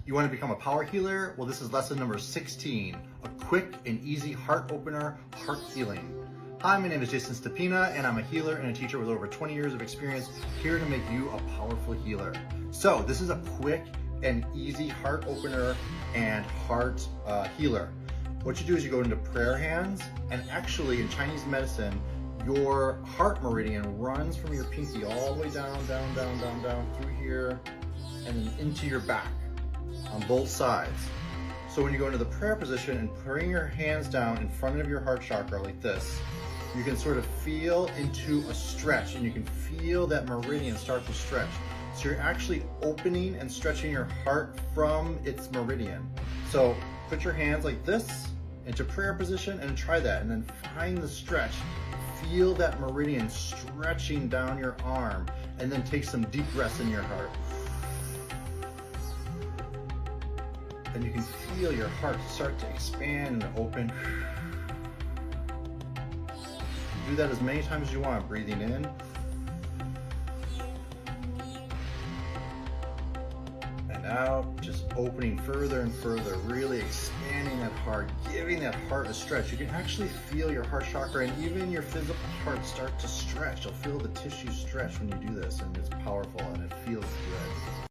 You want to become a power healer? Well, this is lesson number 16, a quick and easy heart opener, heart healing. Hi, my name is Jason Stepina, and I'm a healer and a teacher with over 20 years of experience, here to make you a powerful healer. So this is a quick and easy heart opener and heart healer. What you do is you go into prayer hands, and actually in Chinese medicine, your heart meridian runs from your pinky all the way down through here and then into your back on both sides. So when you go into the prayer position and bring your hands down in front of your heart chakra like this, you can sort of feel into a stretch, and you can feel that meridian start to stretch. So you're actually opening and stretching your heart from its meridian. So put your hands like this into prayer position and try that, and then find the stretch. Feel that meridian stretching down your arm, and then take some deep breaths in your heart. Then you can feel your heart start to expand and open. Do that as many times as you want, breathing in and out, just opening further and further, really expanding that heart, giving that heart a stretch. You can actually feel your heart chakra and even your physical heart start to stretch. You'll feel the tissue stretch when you do this, and it's powerful and it feels good.